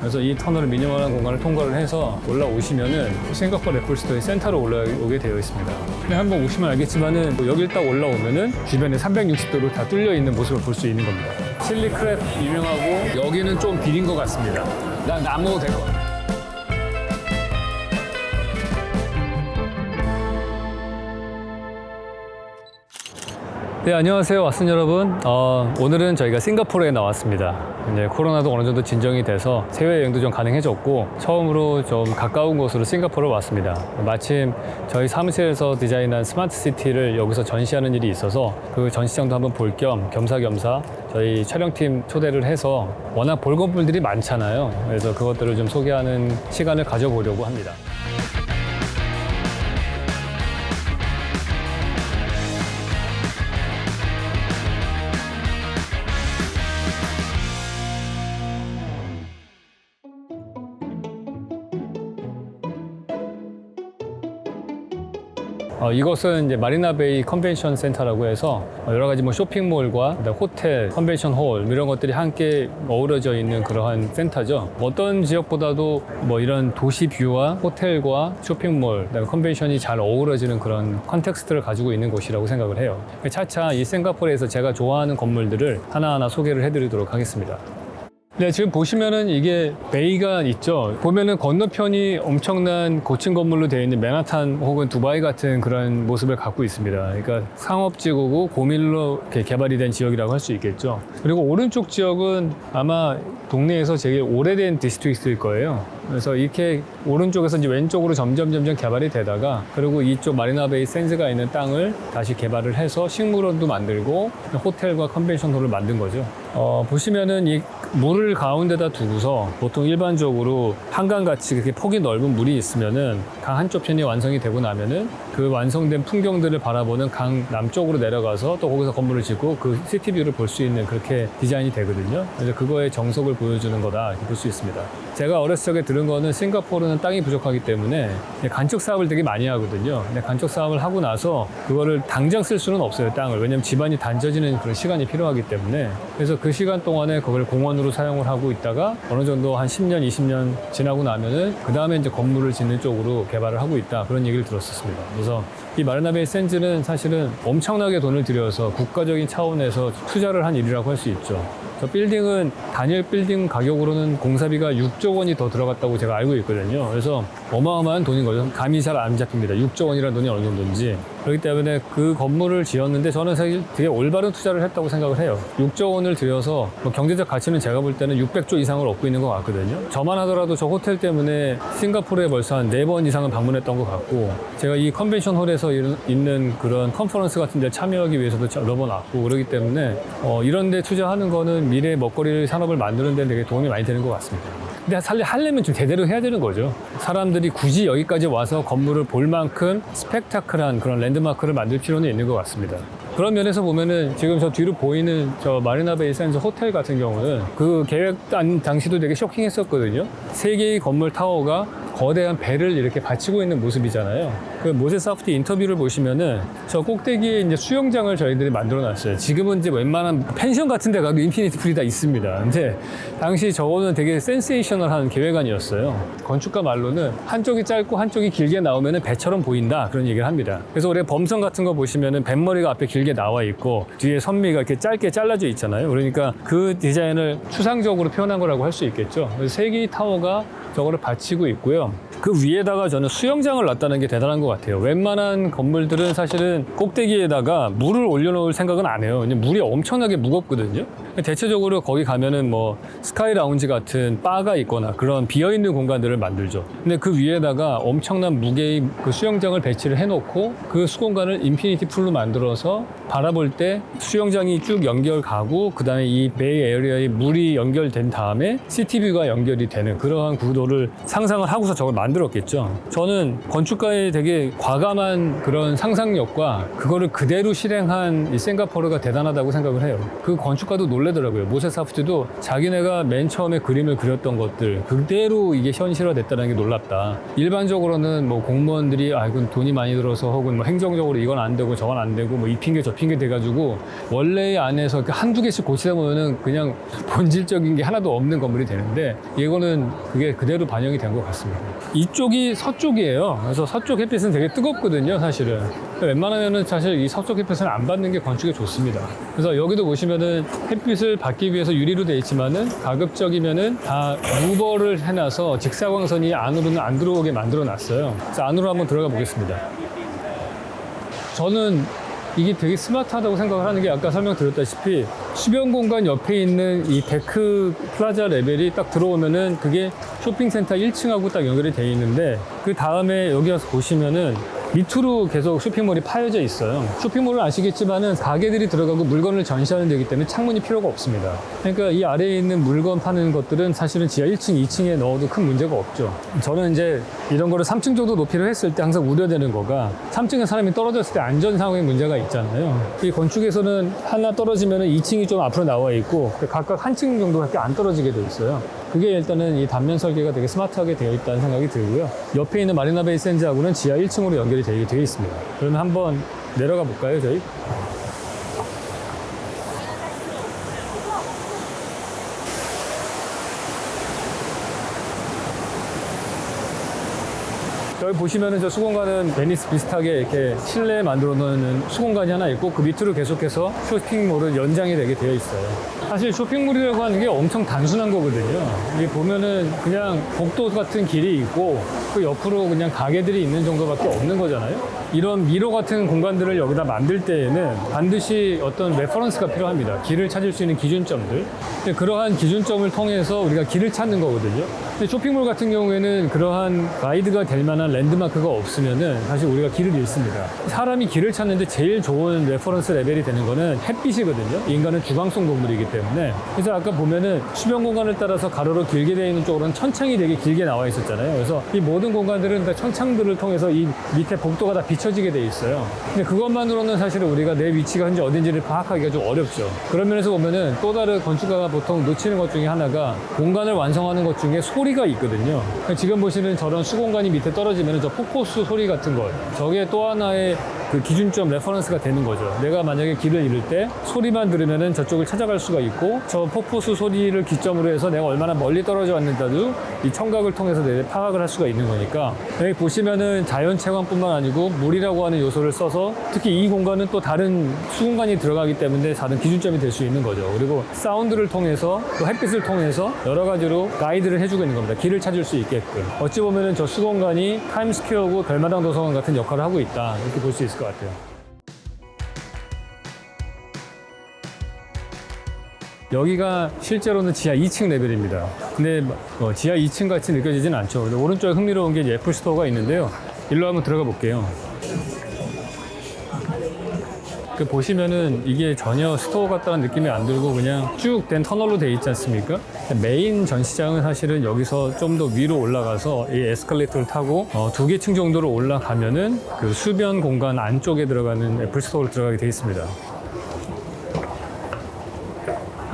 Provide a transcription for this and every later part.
그래서 이 터널을 미니멀한 공간을 통과를 해서 올라오시면은 싱가포르 애플스토어의 센터로 올라오게 되어 있습니다. 근데 한번 오시면 알겠지만은 여길 딱 올라오면은 주변에 360도로 다 뚫려 있는 모습을 볼 수 있는 겁니다. 칠리 크랩 유명하고 여기는 좀 비린 것 같습니다. 난 안 먹어도 될 것 같아요. 네, 안녕하세요. 왓슨 여러분. 오늘은 저희가 싱가포르에 나왔습니다. 이제 코로나도 어느 정도 진정이 돼서 해외여행도 좀 가능해졌고 처음으로 좀 가까운 곳으로 싱가포르에 왔습니다. 마침 저희 사무실에서 디자인한 스마트 시티를 여기서 전시하는 일이 있어서 그 전시장도 한번 볼 겸 겸사겸사 저희 촬영팀 초대를 해서 워낙 볼 건물들이 많잖아요. 그래서 그것들을 좀 소개하는 시간을 가져보려고 합니다. 이것은 이제 마리나베이 컨벤션 센터라고 해서 여러 가지 뭐 쇼핑몰과 호텔, 컨벤션 홀 이런 것들이 함께 어우러져 있는 그러한 센터죠. 어떤 지역보다도 뭐 이런 도시 뷰와 호텔과 쇼핑몰, 그다음에 컨벤션이 잘 어우러지는 그런 컨텍스트를 가지고 있는 곳이라고 생각을 해요. 차차 이 싱가포르에서 제가 좋아하는 건물들을 하나하나 소개를 해드리도록 하겠습니다. 네, 지금 보시면은 이게 베이가 있죠. 보면은 건너편이 엄청난 고층 건물로 되어 있는 맨하탄 혹은 두바이 같은 그런 모습을 갖고 있습니다. 그러니까 상업지구고 고밀로 이렇게 개발이 된 지역이라고 할 수 있겠죠. 그리고 오른쪽 지역은 아마 동네에서 제일 오래된 디스트릭트일 거예요. 그래서 이렇게 오른쪽에서 이제 왼쪽으로 점점 개발이 되다가 그리고 이쪽 마리나베이 샌즈가 있는 땅을 다시 개발을 해서 식물원도 만들고 호텔과 컨벤션홀을 만든 거죠. 보시면은 이 물을 가운데다 두고서 보통 일반적으로 한강같이 그렇게 폭이 넓은 물이 있으면은 강 한쪽 편이 완성이 되고 나면은 그 완성된 풍경들을 바라보는 강 남쪽으로 내려가서 또 거기서 건물을 짓고 그 시티뷰를 볼 수 있는 그렇게 디자인이 되거든요. 그래서 그거의 정석을 보여주는 거다 이렇게 볼 수 있습니다. 제가 어렸을 적에 들은 거는 싱가포르는 땅이 부족하기 때문에 간척 사업을 되게 많이 하거든요. 근데 간척 사업을 하고 나서 그거를 당장 쓸 수는 없어요, 땅을. 왜냐면 집안이 단져지는 그런 시간이 필요하기 때문에. 그래서 그 시간 동안에 그걸 공원으로 사용을 하고 있다가 어느 정도 한 10년, 20년 지나고 나면은 그 다음에 이제 건물을 짓는 쪽으로 개발을 하고 있다. 그런 얘기를 들었었습니다. 그래서 이 마리나베이 샌즈는 사실은 엄청나게 돈을 들여서 국가적인 차원에서 투자를 한 일이라고 할 수 있죠. 저 빌딩은 단일 빌딩 가격으로는 공사비가 6조 원이 더 들어갔다고 제가 알고 있거든요. 그래서 어마어마한 돈인 거죠. 감이 잘 안 잡힙니다. 6조 원이라는 돈이 어느 정도인지. 그렇기 때문에 그 건물을 지었는데 저는 사실 되게 올바른 투자를 했다고 생각을 해요. 6조 원을 들여서 뭐 경제적 가치는 제가 볼 때는 600조 이상을 얻고 있는 것 같거든요. 저만 하더라도 저 호텔 때문에 싱가포르에 벌써 한 4번 이상은 방문했던 것 같고 제가 이 컨벤션 홀에서 있는 그런 컨퍼런스 같은 데 참여하기 위해서도 여러 번 왔고 그러기 때문에 이런 데 투자하는 거는 미래 먹거리 산업을 만드는 데 되게 도움이 많이 되는 것 같습니다. 근데 하려면 좀 제대로 해야 되는 거죠. 사람들이 굳이 여기까지 와서 건물을 볼 만큼 스펙타클한 그런 랜드마크를 만들 필요는 있는 것 같습니다. 그런 면에서 보면은 지금 저 뒤로 보이는 저 마리나베이 샌즈 호텔 같은 경우는 그 계획 당시도 되게 쇼킹했었거든요. 3개의 건물 타워가 거대한 배를 이렇게 받치고 있는 모습이잖아요. 그 모세스 하프티 인터뷰를 보시면은 저 꼭대기에 이제 수영장을 저희들이 만들어 놨어요. 지금은 이제 웬만한 펜션 같은 데 가도 인피니티 풀이 다 있습니다. 근데 당시 저거는 되게 센세이셔널한 계획안이었어요. 건축가 말로는 한쪽이 짧고 한쪽이 길게 나오면은 배처럼 보인다. 그런 얘기를 합니다. 그래서 우리 범선 같은 거 보시면은 뱃머리가 앞에 길게 나와 있고 뒤에 선미가 이렇게 짧게 잘라져 있잖아요. 그러니까 그 디자인을 추상적으로 표현한 거라고 할 수 있겠죠. 그래서 3개의 타워가 저거를 받치고 있고요. 그 위에다가 저는 수영장을 놨다는 게 대단한 것 같아요. 웬만한 건물들은 사실은 꼭대기에다가 물을 올려놓을 생각은 안 해요. 물이 엄청나게 무겁거든요. 대체적으로 거기 가면은 뭐 스카이 라운지 같은 바가 있거나 그런 비어있는 공간들을 만들죠. 근데 그 위에다가 엄청난 무게의 그 수영장을 배치를 해놓고 그 수공간을 인피니티 풀로 만들어서 바라볼 때 수영장이 쭉 연결 가고 그 다음에 이 베이 에리어에 물이 연결된 다음에 시티뷰가 연결이 되는 그러한 구도를 상상을 하고서 저걸 만들었겠죠. 저는 건축가의 되게 과감한 그런 상상력과 그거를 그대로 실행한 이 싱가포르가 대단하다고 생각을 해요. 그 건축가도 놀래더라고요. 모세스 하프트도 자기네가 맨 처음에 그림을 그렸던 것들 그대로 이게 현실화됐다는 게 놀랍다. 일반적으로는 뭐 공무원들이 이건 돈이 많이 들어서 혹은 뭐 행정적으로 이건 안 되고 저건 안 되고 뭐 이 핑계 저 핑계 돼가지고 원래의 안에서 한두 개씩 고치다 보면은 그냥 본질적인 게 하나도 없는 건물이 되는데 이거는 그게 그대로 반영이 된 것 같습니다. 이쪽이 서쪽이에요. 그래서 서쪽 햇빛은 되게 뜨겁거든요, 사실은. 웬만하면은 사실 이 서쪽 햇빛을 안 받는 게 건축에 좋습니다. 그래서 여기도 보시면은 햇빛을 받기 위해서 유리로 되어 있지만은 가급적이면은 다 무버를 해놔서 직사광선이 안으로는 안 들어오게 만들어 놨어요. 그래서 안으로 한번 들어가 보겠습니다. 저는 이게 되게 스마트하다고 생각을 하는 게 아까 설명드렸다시피 수변 공간 옆에 있는 이 데크 플라자 레벨이 딱 들어오면은 그게 쇼핑센터 1층하고 딱 연결이 돼 있는데 그 다음에 여기 와서 보시면은 밑으로 계속 쇼핑몰이 파여져 있어요. 쇼핑몰은 아시겠지만은 가게들이 들어가고 물건을 전시하는 데이기 때문에 창문이 필요가 없습니다. 그러니까 이 아래에 있는 물건 파는 것들은 사실은 지하 1층, 2층에 넣어도 큰 문제가 없죠. 저는 이제 이런 거를 3층 정도 높이로 했을 때 항상 우려되는 거가 3층에 사람이 떨어졌을 때 안전 상황에 문제가 있잖아요. 이 건축에서는 하나 떨어지면은 2층이 좀 앞으로 나와 있고 각각 한 층 정도밖에 안 떨어지게 돼 있어요. 그게 일단은 이 단면 설계가 되게 스마트하게 되어 있다는 생각이 들고요. 옆에 있는 마리나 베이 샌즈하고는 지하 1층으로 연결이 되어 있습니다. 그러면 한번 내려가 볼까요, 저희? 여기 보시면은 저 수공간은 베니스 비슷하게 이렇게 실내에 만들어 놓는 수공간이 하나 있고 그 밑으로 계속해서 쇼핑몰은 연장이 되게 되어 있어요. 사실 쇼핑몰이라고 하는 게 엄청 단순한 거거든요. 여기 보면은 그냥 복도 같은 길이 있고 그 옆으로 그냥 가게들이 있는 정도밖에 없는 거잖아요. 이런 미로 같은 공간들을 여기다 만들 때에는 반드시 어떤 레퍼런스가 필요합니다. 길을 찾을 수 있는 기준점들. 그러한 기준점을 통해서 우리가 길을 찾는 거거든요. 근데 쇼핑몰 같은 경우에는 그러한 가이드가 될 만한 랜드마크가 없으면은 사실 우리가 길을 잃습니다. 사람이 길을 찾는데 제일 좋은 레퍼런스 레벨이 되는 거는 햇빛이거든요. 인간은 주광성 동물이기 때문에. 그래서 아까 보면은 수변 공간을 따라서 가로로 길게 되어 있는 쪽으로는 천창이 되게 길게 나와 있었잖아요. 그래서 이 모든 공간들은 다 천창들을 통해서 이 밑에 복도가 다 비춰지게 돼 있어요. 근데 그것만으로는 사실은 우리가 내 위치가 현재 어딘지를 파악하기가 좀 어렵죠. 그런 면에서 보면은 또 다른 건축가가 보통 놓치는 것 중에 하나가 공간을 완성하는 것 중에 소리가 있거든요. 지금 보시는 저런 수공간이 밑에 떨어지면 저 폭포수 소리 같은 것, 저게 또 하나의 그 기준점 레퍼런스가 되는 거죠. 내가 만약에 길을 잃을 때 소리만 들으면은 저쪽을 찾아갈 수가 있고 저 폭포수 소리를 기점으로 해서 내가 얼마나 멀리 떨어져 왔는지도 이 청각을 통해서 내가 파악을 할 수가 있는 거니까 여기 보시면은 자연 채광뿐만 아니고 물이라고 하는 요소를 써서 특히 이 공간은 또 다른 수공간이 들어가기 때문에 다른 기준점이 될 수 있는 거죠. 그리고 사운드를 통해서 또 햇빛을 통해서 여러 가지로 가이드를 해주고 있는 겁니다. 길을 찾을 수 있게끔. 어찌 보면은 저 수공간이 타임스퀘어고 별마당 도서관 같은 역할을 하고 있다 이렇게 볼 수 있을 것 같아요. 여기가 실제로는 지하 2층 레벨입니다. 근데 지하 2층 같이 느껴지진 않죠. 근데 오른쪽에 흥미로운 게 이제 애플 스토어가 있는데요. 일로 한번 들어가 볼게요. 보시면은 이게 전혀 스토어 같다는 느낌이 안 들고 그냥 쭉 된 터널로 돼 있지 않습니까? 메인 전시장은 사실은 여기서 좀 더 위로 올라가서 이 에스컬레이터를 타고 2개 층 정도로 올라가면은 그 수변 공간 안쪽에 들어가는 애플 스토어로 들어가게 돼 있습니다.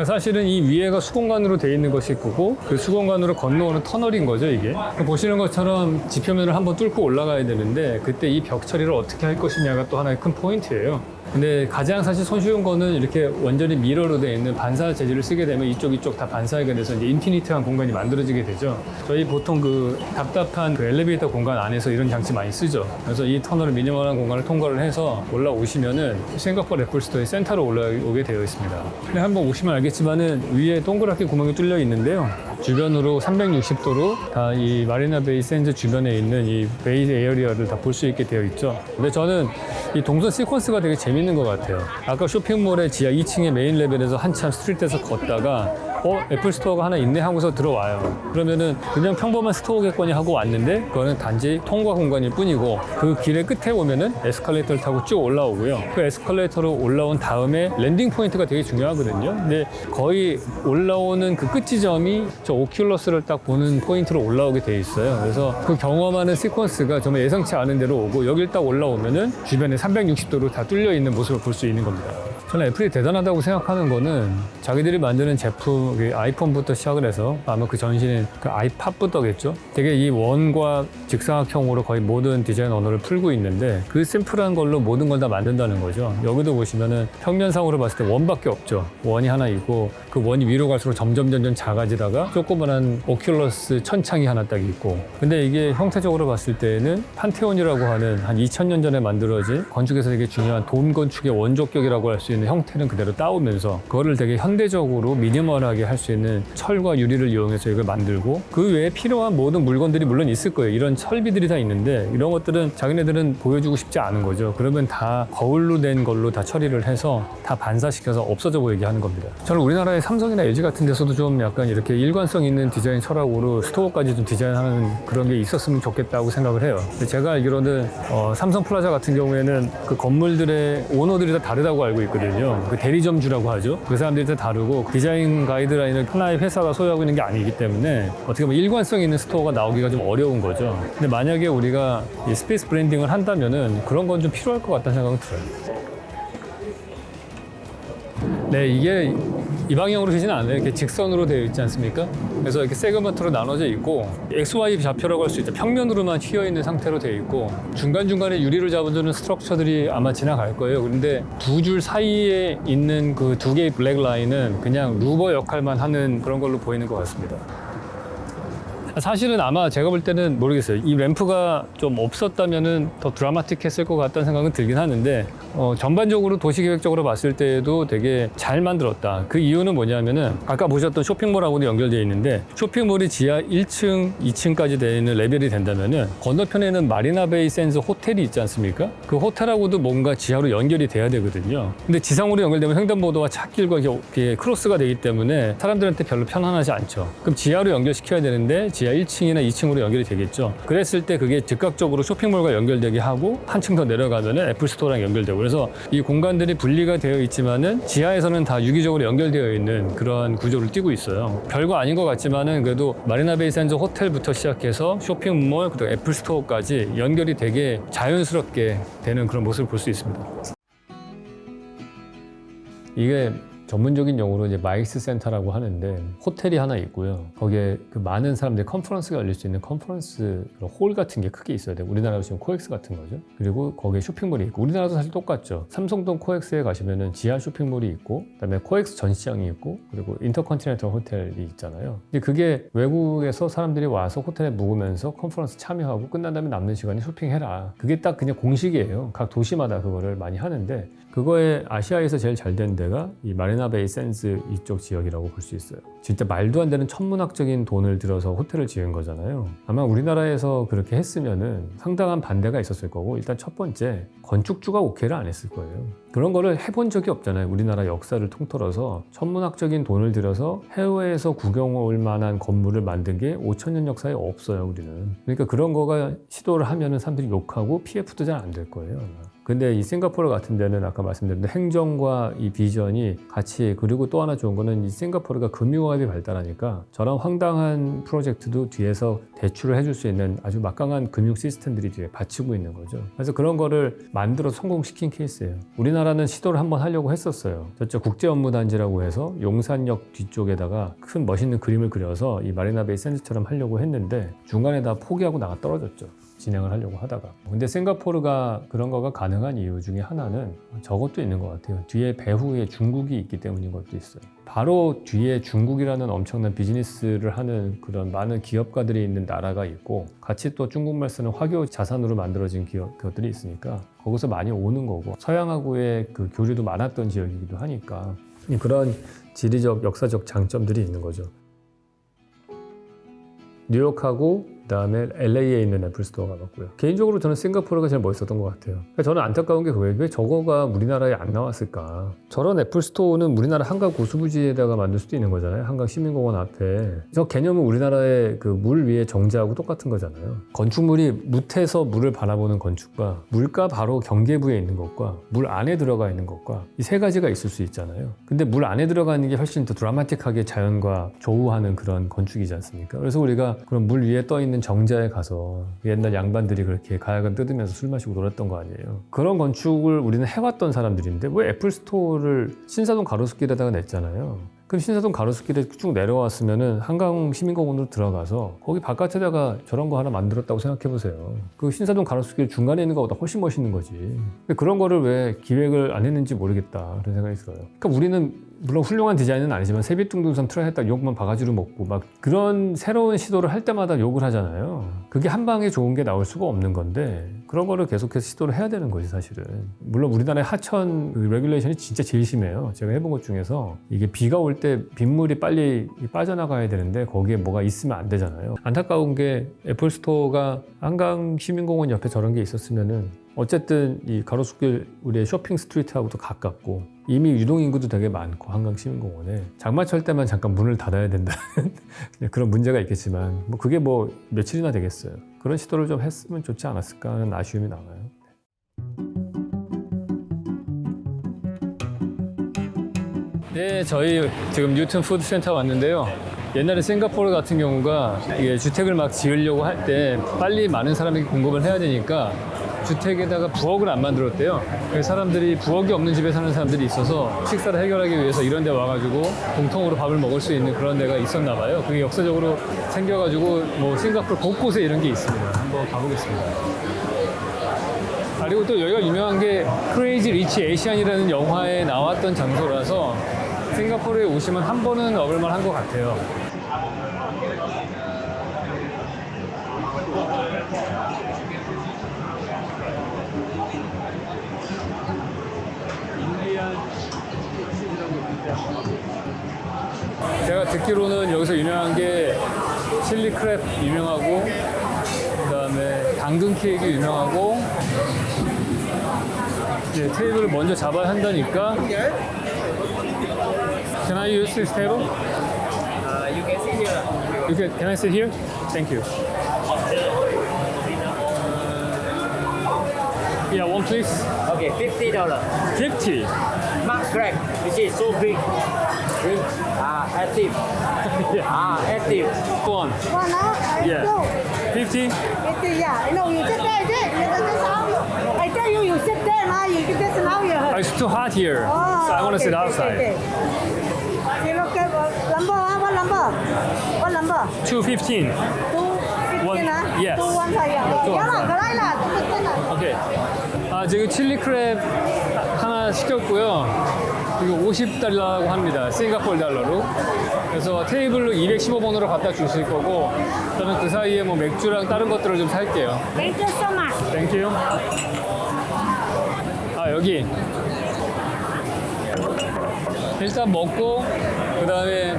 사실은 이 위에가 수공간으로 되어 있는 것이 있고 그 수공간으로 건너오는 터널인 거죠, 이게. 보시는 것처럼 지표면을 한번 뚫고 올라가야 되는데 그때 이 벽 처리를 어떻게 할 것이냐가 또 하나의 큰 포인트예요. 근데 가장 사실 손쉬운 거는 이렇게 완전히 미러로 되어 있는 반사 재질을 쓰게 되면 이쪽 다 반사가 돼서 이제 인피니트한 공간이 만들어지게 되죠. 저희 보통 그 답답한 그 엘리베이터 공간 안에서 이런 장치 많이 쓰죠. 그래서 이 터널을 미니멀한 공간을 통과를 해서 올라오시면은 싱가포르 애플 스토어의 센터로 올라오게 되어 있습니다. 근데 한번 오시면 알겠지만은 위에 동그랗게 구멍이 뚫려 있는데요. 주변으로 360도로 다 이 마리나 베이 샌즈 주변에 있는 이 베이 에어리어를 다 볼 수 있게 되어 있죠. 근데 저는 이 동선 시퀀스가 되게 재밌는 것 같아요. 아까 쇼핑몰의 지하 2층의 메인 레벨에서 한참 스트리트에서 걷다가 애플 스토어가 하나 있네 하고서 들어와요. 그러면은 그냥 평범한 스토어겠거니 하고 왔는데 그거는 단지 통과 공간일 뿐이고 그 길의 끝에 오면은 에스컬레이터를 타고 쭉 올라오고요. 그 에스컬레이터로 올라온 다음에 랜딩 포인트가 되게 중요하거든요. 근데 거의 올라오는 그 끝 지점이 저 오큘러스를 딱 보는 포인트로 올라오게 돼 있어요. 그래서 그 경험하는 시퀀스가 정말 예상치 않은 대로 오고 여길 딱 올라오면은 주변에 360도로 다 뚫려 있는 모습을 볼 수 있는 겁니다. 저는 애플이 대단하다고 생각하는 거는 자기들이 만드는 제품, 아이폰부터 시작을 해서 아마 그 전신인 그 아이팟부터겠죠. 되게 이 원과 직사각형으로 거의 모든 디자인 언어를 풀고 있는데 그 심플한 걸로 모든 걸 다 만든다는 거죠. 여기도 보시면은 평면상으로 봤을 때 원밖에 없죠. 원이 하나 있고 그 원이 위로 갈수록 점점 작아지다가 조그만한 오큘러스 천창이 하나 딱 있고, 근데 이게 형태적으로 봤을 때는 판테온이라고 하는 한 2000년 전에 만들어진 건축에서 되게 중요한 돔 건축의 원조격이라고 할 수 있는 형태는 그대로 따오면서 그거를 되게 현대적으로 미니멀하게 할 수 있는 철과 유리를 이용해서 이걸 만들고, 그 외에 필요한 모든 물건들이 물론 있을 거예요. 이런 설비들이 다 있는데 이런 것들은 자기네들은 보여주고 싶지 않은 거죠. 그러면 다 거울로 된 걸로 다 처리를 해서 다 반사시켜서 없어져 보이게 하는 겁니다. 저는 우리나라의 삼성이나 LG 같은 데서도 좀 약간 이렇게 일관성 있는 디자인 철학으로 스토어까지 좀 디자인하는 그런 게 있었으면 좋겠다고 생각을 해요. 근데 제가 알기로는 삼성 플라자 같은 경우에는 그 건물들의 오너들이 다 다르다고 알고 있거든요. 그 대리점주라고 하죠. 그 사람들이 다 다르고 디자인 가이드라인을 하나의 회사가 소유하고 있는 게 아니기 때문에 어떻게 보면 일관성 있는 스토어가 나오기가 좀 어려운 거죠. 근데 만약에 우리가 이 스페이스 브랜딩을 한다면은 그런 건 좀 필요할 것 같다는 생각은 들어요. 네, 이게 이 방향으로 되지는 않아요. 이렇게 직선으로 되어 있지 않습니까? 그래서 이렇게 세그먼트로 나눠져 있고 XY 좌표라고 할 수 있죠. 평면으로만 휘어 있는 상태로 되어 있고 중간중간에 유리를 잡아주는 스트럭처들이 아마 지나갈 거예요. 그런데 두 줄 사이에 있는 그 두 개의 블랙 라인은 그냥 루버 역할만 하는 그런 걸로 보이는 것 같습니다. 사실은 아마 제가 볼 때는 모르겠어요. 이 램프가 좀 없었다면은 더 드라마틱했을 것 같다는 생각은 들긴 하는데 전반적으로 도시계획적으로 봤을 때에도 되게 잘 만들었다. 그 이유는 뭐냐면은 아까 보셨던 쇼핑몰하고도 연결되어 있는데 쇼핑몰이 지하 1층, 2층까지 되는 레벨이 된다면은 건너편에는 마리나베이 샌즈 호텔이 있지 않습니까? 그 호텔하고도 뭔가 지하로 연결이 돼야 되거든요. 근데 지상으로 연결되면 횡단보도와 찻길과 이렇게 크로스가 되기 때문에 사람들한테 별로 편안하지 않죠. 그럼 지하로 연결시켜야 되는데 지하 1층이나 2층으로 연결이 되겠죠. 그랬을 때 그게 즉각적으로 쇼핑몰과 연결되게 하고 한층 더 내려가면은 애플 스토어랑 연결되고, 그래서 이 공간들이 분리가 되어 있지만은 지하에서는 다 유기적으로 연결되어 있는 그런 구조를 띠고 있어요. 별거 아닌 것 같지만은 그래도 마리나베이 샌즈 호텔부터 시작해서 쇼핑몰, 그리고 애플 스토어까지 연결이 되게 자연스럽게 되는 그런 모습을 볼 수 있습니다. 이게 전문적인 용어로 이제 마이스 센터라고 하는데 호텔이 하나 있고요. 거기에 그 많은 사람들이 컨퍼런스가 열릴 수 있는 컨퍼런스 홀 같은 게 크게 있어야 돼요. 우리나라로 지금 코엑스 같은 거죠. 그리고 거기에 쇼핑몰이 있고, 우리나라도 사실 똑같죠. 삼성동 코엑스에 가시면은 지하 쇼핑몰이 있고, 그다음에 코엑스 전시장이 있고, 그리고 인터컨티넨털 호텔이 있잖아요. 근데 그게 외국에서 사람들이 와서 호텔에 묵으면서 컨퍼런스 참여하고 끝난 다음에 남는 시간에 쇼핑해라. 그게 딱 그냥 공식이에요. 각 도시마다 그거를 많이 하는데, 그거에 아시아에서 제일 잘 된 데가 이 마리나베이 샌즈 이쪽 지역이라고 볼 수 있어요. 진짜 말도 안 되는 천문학적인 돈을 들여서 호텔을 지은 거잖아요. 아마 우리나라에서 그렇게 했으면은 상당한 반대가 있었을 거고, 일단 첫 번째, 건축주가 오케이를 안 했을 거예요. 그런 거를 해본 적이 없잖아요. 우리나라 역사를 통틀어서 천문학적인 돈을 들여서 해외에서 구경 올 만한 건물을 만든 게 5000년 역사에 없어요, 우리는. 그러니까 그런 거가 시도를 하면은 사람들이 욕하고 PF도 잘 안 될 거예요, 아마. 근데 이 싱가포르 같은 데는 아까 말씀드린 행정과 이 비전이 같이, 그리고 또 하나 좋은 거는 이 싱가포르가 금융화합이 발달하니까 저런 황당한 프로젝트도 뒤에서 대출을 해줄 수 있는 아주 막강한 금융 시스템들이 뒤에 받치고 있는 거죠. 그래서 그런 거를 만들어 성공시킨 케이스예요. 우리나라는 시도를 한번 하려고 했었어요. 저쪽 국제업무단지라고 해서 용산역 뒤쪽에다가 큰 멋있는 그림을 그려서 이 마리나베이 샌즈처럼 하려고 했는데 중간에 다 포기하고 나가 떨어졌죠. 진행을 하려고 하다가. 근데 싱가포르가 그런 거가 가능한 이유 중에 하나는 저것도 있는 것 같아요. 뒤에 배후에 중국이 있기 때문인 것도 있어요. 바로 뒤에 중국이라는 엄청난 비즈니스를 하는 그런 많은 기업가들이 있는 나라가 있고, 같이 또 중국말 쓰는 화교 자산으로 만들어진 기업들이 있으니까 거기서 많이 오는 거고, 서양하고의 그 교류도 많았던 지역이기도 하니까 그런 지리적 역사적 장점들이 있는 거죠. 뉴욕하고 그다음에 LA에 있는 애플 스토어 가봤고요. 개인적으로 저는 싱가포르가 제일 멋있었던 것 같아요. 그러니까 저는 안타까운 게 왜 저거가 우리나라에 안 나왔을까. 저런 애플 스토어는 우리나라 한강 고수부지에다가 만들 수도 있는 거잖아요. 한강 시민공원 앞에. 저 개념은 우리나라의 그 물 위에 정자하고 똑같은 거잖아요. 건축물이 묻에서 물을 바라보는 건축과 물가 바로 경계부에 있는 것과 물 안에 들어가 있는 것과 이 세 가지가 있을 수 있잖아요. 근데 물 안에 들어가 있는 게 훨씬 더 드라마틱하게 자연과 조우하는 그런 건축이지 않습니까? 그래서 우리가 그런 물 위에 떠 있는 정자에 가서 옛날 양반들이 그렇게 가야금 뜯으면서 술 마시고 놀았던 거 아니에요. 그런 건축을 우리는 해왔던 사람들인데 왜 애플 스토어를 신사동 가로수길에다가 냈잖아요. 그럼 신사동 가로수길에 쭉 내려왔으면은 한강 시민공원으로 들어가서 거기 바깥에다가 저런 거 하나 만들었다고 생각해 보세요. 그 신사동 가로수길 중간에 있는 것보다 훨씬 멋있는 거지. 근데 그런 거를 왜 기획을 안 했는지 모르겠다 그런 생각이 들어요. 그러니까 우리는 물론 훌륭한 디자인은 아니지만 세빛둥둥섬 트라이했다 욕만 바가지로 먹고 막 그런 새로운 시도를 할 때마다 욕을 하잖아요. 그게 한 방에 좋은 게 나올 수가 없는 건데 그런 거를 계속해서 시도를 해야 되는 거지 사실은. 물론 우리나라의 하천 그 레귤레이션이 진짜 제일 심해요. 제가 해본 것 중에서 이게 비가 올 때 빗물이 빨리 빠져나가야 되는데 거기에 뭐가 있으면 안 되잖아요. 안타까운 게 애플 스토어가 한강 시민공원 옆에 저런 게 있었으면은 어쨌든 이 가로수길 우리의 쇼핑 스트리트하고도 가깝고 이미 유동인구도 되게 많고 한강 시민공원에 장마철 때만 잠깐 문을 닫아야 된다는 그런 문제가 있겠지만 뭐 그게 뭐 며칠이나 되겠어요. 그런 시도를 좀 했으면 좋지 않았을까 하는 아쉬움이 남아요. 네, 저희 지금 뉴튼 푸드센터 왔는데요. 옛날에 싱가포르 같은 경우가 이게 주택을 막 지으려고 할 때 빨리 많은 사람에게 공급을 해야 되니까 주택에다가 부엌을 안 만들었대요. 그래서 사람들이 부엌이 없는 집에 사는 사람들이 있어서 식사를 해결하기 위해서 이런 데 와가지고 공통으로 밥을 먹을 수 있는 그런 데가 있었나 봐요. 그게 역사적으로 생겨가지고 뭐 싱가포르 곳곳에 이런 게 있습니다. 한번 가보겠습니다. 그리고 또 여기가 유명한 게 크레이지 리치 에이시안이라는 영화에 나왔던 장소라서 싱가포르에 오시면 한 번은 와볼만 한 것 같아요. 제가 듣기로는 여기서 유명한 게 칠리 크랩 유명하고 그 다음에 당근 케이크 유명하고 이제 테이블을 먼저 잡아야 한다니까. Can I use this table? You can sit here. Can I sit here? Thank you. Yeah, one please. Okay, $50. 50. Mark Craig, which is so big. Active. Active. One. One hour? Yeah. No. 50. 50, yeah. No, you sit there, is it? You don't sit down. I tell you, you sit there now. You just now you heard. It's too hot here, so I want to sit outside. You look at number, huh? What number? What number? 215. 215, One, huh? yes. 215, yeah. Two Yeah, one lah, cái là 215 là. 오케이. 지금 칠리 크랩 하나 시켰고요. 이거 50달러라고 합니다. 싱가포르 달러로. 그래서 테이블로 215번으로 갖다 주실 거고, 저는 그 사이에 뭐 맥주랑 다른 것들을 좀 살게요. Thank you so much. 땡큐. 여기. 일단 먹고, 그 다음에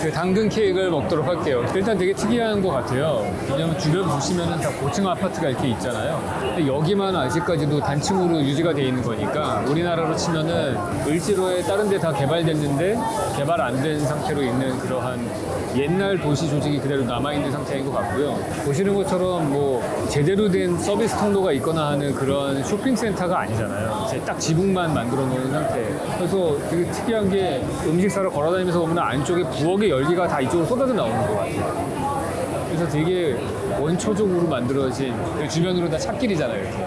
그 당근 케이크를 먹도록 할게요. 일단 되게 특이한 것 같아요. 왜냐면 주변 보시면은 다 고층 아파트가 이렇게 있잖아요. 근데 여기만 아직까지도 단층으로 유지가 돼 있는 거니까 우리나라로 치면은 을지로에 다른 데 다 개발됐는데 개발 안 된 상태로 있는 그러한 옛날 도시 조직이 그대로 남아있는 상태인 것 같고요. 보시는 것처럼 뭐 제대로 된 서비스 통로가 있거나 하는 그런 쇼핑센터가 아니잖아요. 이제 딱 지붕만 만들어 놓은 상태. 그래서 되게 특이한 게 음식 사러 걸어다니면서 보면 안쪽에 부엌의 열기가 다 이쪽으로 쏟아져 나오는 것 같아요. 그래서 되게 원초적으로 만들어진 주변으로 다 찻길이잖아요. 이렇게.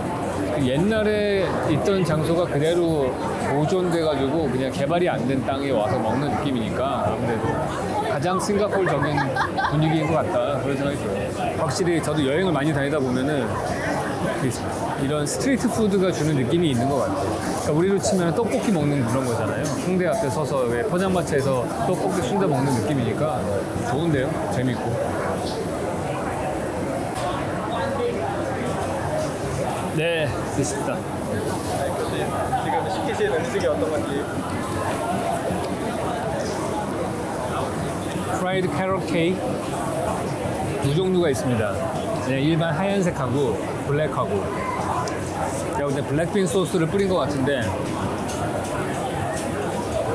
그 옛날에 있던 장소가 그대로 보존돼가지고 그냥 개발이 안 된 땅에 와서 먹는 느낌이니까 아무래도 가장 싱가포르적인 분위기인 것 같다 그런 생각이 들어요. 확실히 저도 여행을 많이 다니다 보면은 이런 스트리트 푸드가 주는 느낌이 있는 것 같아요. 그러니까 우리로 치면 떡볶이 먹는 그런 거잖아요. 홍대 앞에 서서 왜 포장마차에서 떡볶이 순대 먹는 느낌이니까 좋은데요. 재밌고. 네, 됐습니다. 지금 시키신 음식이 어떤 건지. 프라이드 캐럿 케이크, 두 종류가 있습니다. 네, 일반 하얀색하고 블랙하고. 제가 근데 블랙빈 소스를 뿌린 것 같은데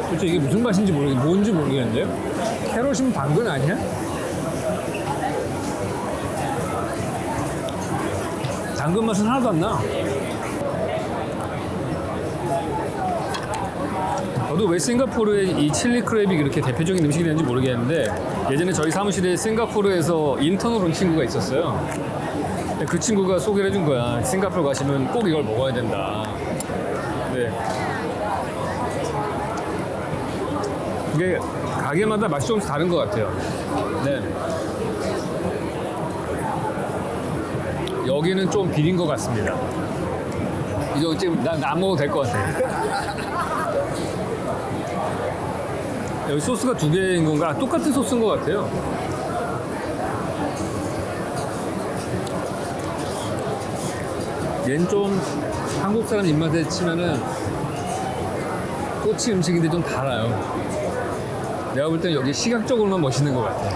도대체 이게 무슨 맛인지 뭔지 모르겠는데요? 캐럿이면 당근 아니야? 당근 맛은 하나도 안 나. 저도 왜 싱가포르의 이 칠리 크랩이 이렇게 대표적인 음식이 되는지 모르겠는데 예전에 저희 사무실에 싱가포르에서 인턴으로 온 친구가 있었어요. 근데 그 친구가 소개를 해준 거야. 싱가포르 가시면 꼭 이걸 먹어야 된다. 네. 이게 가게마다 맛이 조금씩 다른 것 같아요. 네. 여기는 좀 비린 것 같습니다. 이거 지금 난 안 먹어도 될 것 같아. 여기 소스가 두 개인 건가? 똑같은 소스인 것 같아요. 얘는 좀 한국 사람 입맛에 치면은 꼬치 음식인데 좀 달아요. 내가 볼 땐 여기 시각적으로만 멋있는 것 같아.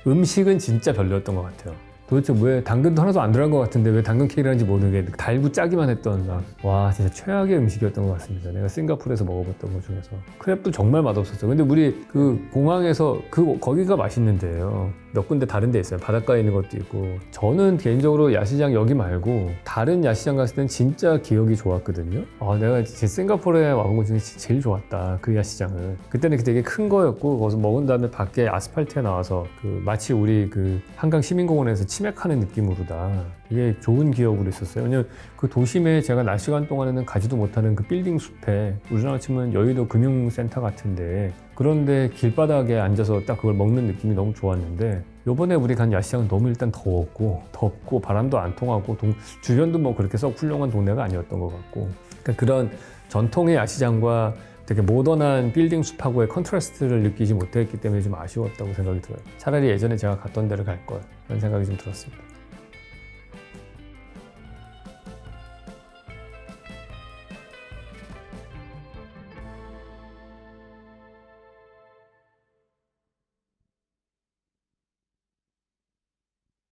음식은 진짜 별로였던 것 같아요. 도대체 왜 당근도 하나도 안 들어간 것 같은데 왜 당근 케이크라는지 모르겠는데 달고 짜기만 했던 와 진짜 최악의 음식이었던 것 같습니다. 내가 싱가포르에서 먹어봤던 것 중에서 크랩도 정말 맛없었어요. 근데 우리 그 공항에서 거기가 맛있는데요. 몇 군데 다른 데 있어요. 바닷가에 있는 것도 있고. 저는 개인적으로 야시장 여기 말고 다른 야시장 갔을 땐 진짜 기억이 좋았거든요. 내가 진짜 싱가포르에 와본 것 중에 제일 좋았다. 그 야시장은. 그때는 되게 큰 거였고 거기서 먹은 다음에 밖에 아스팔트에 나와서 마치 우리 그 한강 시민공원에서 치맥하는 느낌으로다. 이게 좋은 기억으로 있었어요. 왜냐면 그 도심에 제가 낮 시간 동안에는 가지도 못하는 그 빌딩 숲에 우리나라 치면 여의도 금융센터 같은데 그런데 길바닥에 앉아서 딱 그걸 먹는 느낌이 너무 좋았는데 요번에 우리 간 야시장은 너무 일단 덥고 바람도 안 통하고 주변도 뭐 그렇게 썩 훌륭한 동네가 아니었던 것 같고 그러니까 그런 전통의 야시장과 되게 모던한 빌딩 숲하고의 컨트라스트를 느끼지 못했기 때문에 좀 아쉬웠다고 생각이 들어요. 차라리 예전에 제가 갔던 데를 갈 걸 그런 생각이 좀 들었습니다.